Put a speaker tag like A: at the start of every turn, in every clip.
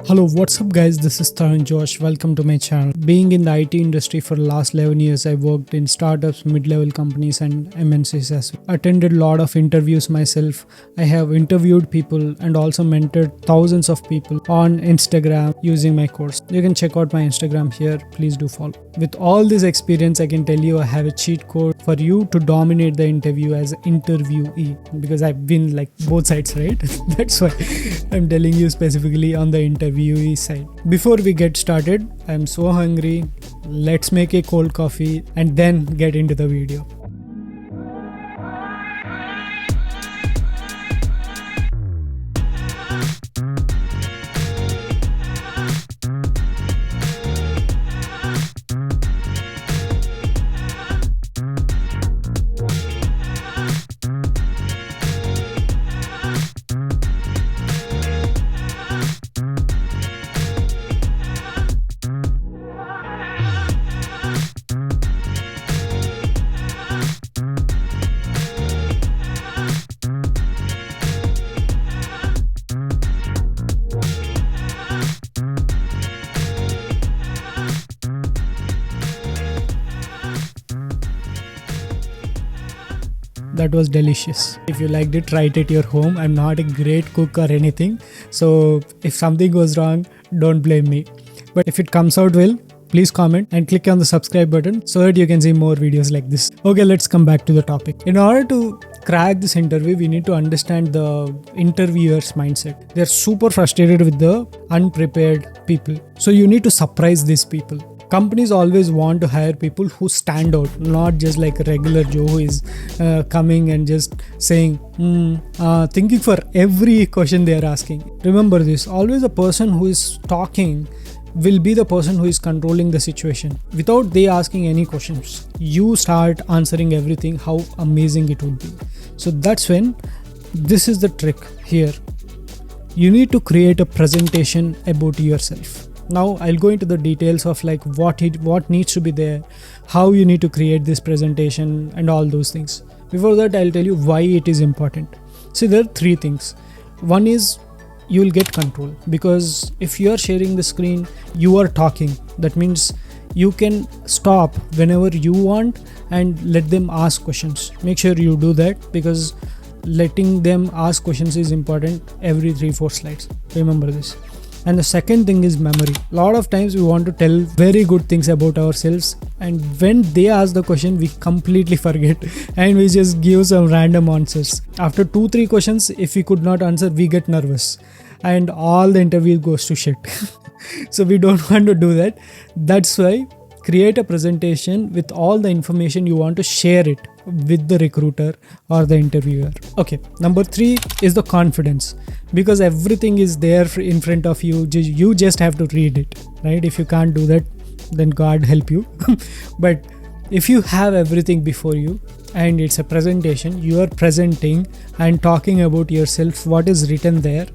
A: Hello, what's up guys, this is Tarun Josh. Welcome to my channel. Being in the IT industry for the last 11 years, I worked in startups, mid-level companies and MNCs as well. Attended a lot of interviews myself. I have interviewed people and also mentored thousands of people on Instagram using my course. You can check out my Instagram here, please do follow. With all this experience, I can tell you I have a cheat code for you to dominate the interview as an interviewee, because I've been like both sides, right? That's why I'm telling you specifically on the interviewee side. Before we get started, I'm so hungry. Let's make a cold coffee and then get into the video. That was delicious. If you liked it, try it at your home. I'm not a great cook or anything, so if something goes wrong, don't blame me. But if it comes out well, please comment and click on the subscribe button so that you can see more videos like this. Okay, let's come back to the topic. In order to crack this interview, we need to understand the interviewer's mindset. They're super frustrated with the unprepared people. So you need to surprise these people. Companies always want to hire people who stand out, not just like a regular Joe who is coming and just saying, thinking for every question they are asking. Remember this, always a person who is talking will be the person who is controlling the situation. Without they asking any questions, you start answering everything, how amazing it would be. So that's when, this is the trick here. You need to create a presentation about yourself. Now I'll go into the details of like what needs to be there, how you need to create this presentation and all those things. Before that, I'll tell you why it is important. See, there are three things. One is you will get control, because if you are sharing the screen, you are talking. That means you can stop whenever you want and let them ask questions. Make sure you do that, because letting them ask questions is important every 3-4 slides. Remember this. And the second thing is memory. A lot of times we want to tell very good things about ourselves, and when they ask the question, we completely forget and we just give some random answers. After 2-3 questions, if we could not answer, we get nervous and all the interview goes to shit. So we don't want to do that. That's why create a presentation with all the information you want to share it with the recruiter or the interviewer. Okay, number 3 is the confidence, because everything is there in front of you. You just have to read it, right? If you can't do that, then God help you. But if you have everything before you and it's a presentation, you are presenting and talking about yourself, what is written there.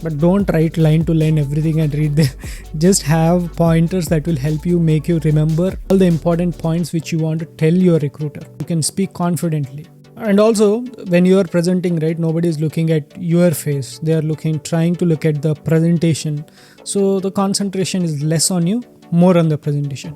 A: But don't write line to line everything and read them. Just have pointers that will help you, make you remember all the important points which you want to tell your recruiter. You can speak confidently. And also, when you are presenting, right, nobody is looking at your face. They are trying to look at the presentation. So the concentration is less on you, more on the presentation.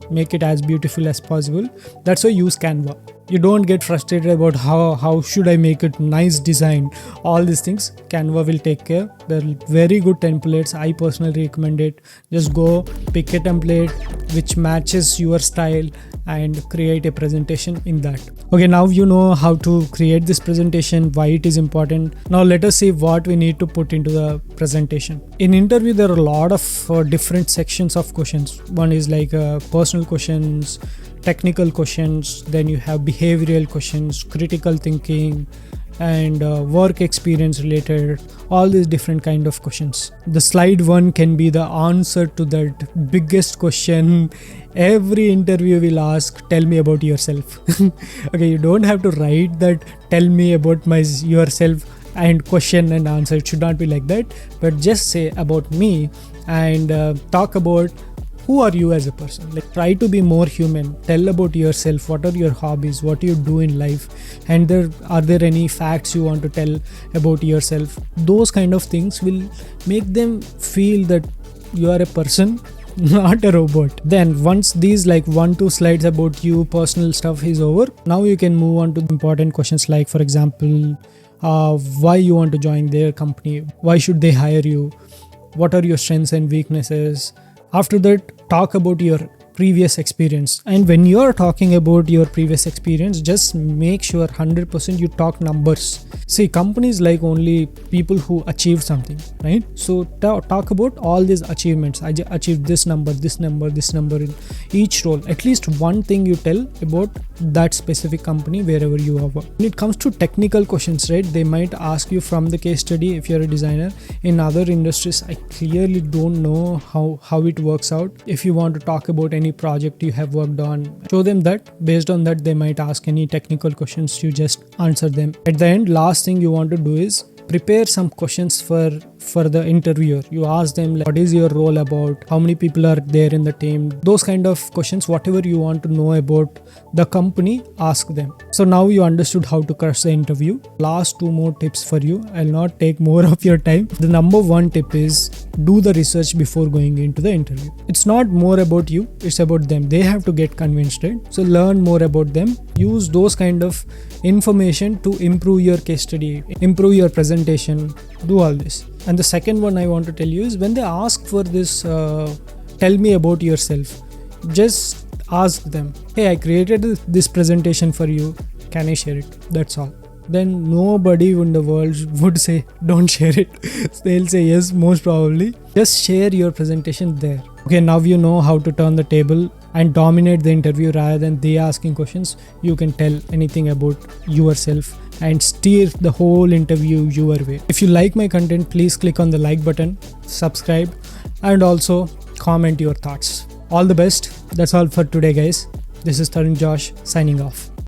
A: Make it as beautiful as possible. That's why use Canva. You don't get frustrated about how should I make it nice design. All these things Canva will take care. They're very good templates. I personally recommend it. Just go pick a template which matches your style and create a presentation in that. Okay, now you know how to create this presentation, why it is important. Now let us see what we need to put into the presentation. In interview, there are a lot of different sections of questions. One is like personal questions, technical questions, then you have behavioral questions, critical thinking, and work experience related, all these different kind of questions. The slide 1 can be the answer to that biggest question every interview will ask, tell me about yourself. Okay, you don't have to write that tell me about yourself and question and answer. It should not be like that, but just say about me and talk about who are you as a person? Like, try to be more human. Tell about yourself. What are your hobbies? What do you do in life? And are there any facts you want to tell about yourself? Those kind of things will make them feel that you are a person, not a robot. Then once these like 1-2 slides about you, personal stuff is over, now you can move on to important questions like, for example, why you want to join their company, why should they hire you, what are your strengths and weaknesses. After that, talk about your previous experience. And when you're talking about your previous experience, just make sure 100% you talk numbers. See, companies like only people who achieved something, right? So talk about all these achievements. I achieved this number in each role. At least one thing you tell about that specific company wherever you are working. When it comes to technical questions, right, they might ask you from the case study if you're a designer. In other industries, I clearly don't know how it works out. If you want to talk about any project you have worked on, show them that. Based on that, they might ask any technical questions, you just answer them. At the end, last thing you want to do is prepare some questions for the interviewer. You ask them like, what is your role about, how many people are there in the team, those kind of questions. Whatever you want to know about the company, ask them. So now you understood how to crush the interview. Last 2 more tips for you. I'll not take more of your time. The number 1 tip is do the research before going into the interview. It's not more about you, it's about them. They have to get convinced, right? So learn more about them. Use those kind of information to improve your case study, improve your presentation, do all this. And the second one I want to tell you is, when they ask for this, tell me about yourself, just ask them, hey, I created this presentation for you, can I share it? That's all. Then nobody in the world would say don't share it. They'll say yes, most probably. Just share your presentation there. Okay, now you know how to turn the table and dominate the interview rather than they asking questions. You can tell anything about yourself and steer the whole interview your way. If you like my content, please click on the like button, subscribe, and also comment your thoughts. All the best. That's all for today, guys. This is Tarun Josh signing off.